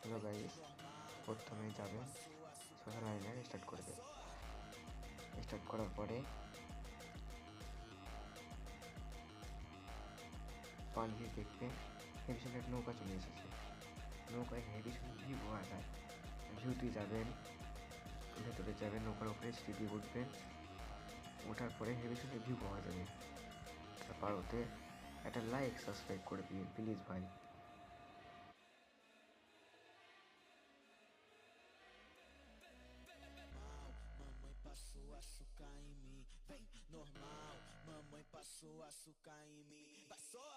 Hello guys, প্রথমে যাবেন social island start করবে। স্টার্ট করার পরে পালিয়ে দেখবেন হেভি সুন্দর একটা নৌকা চলে এসেছে। নৌকায় হেভি সুন্দর ভিউ পাওয়া যায়। ভিউতে যাবেন, ভেতরে যাবেন, নৌকার উপরে সিঁড়ি উঠবেন। ওঠার পরে হেভি সুন্দর ভিউ পাওয়া যাবে। তারপর ওতে একটা লাইক সাবস্ক্রাইব করে দিন প্লিজ ভাই। Mamãe passou açúcar em mim, vem normal. Mamãe passou açúcar em mim, vai só.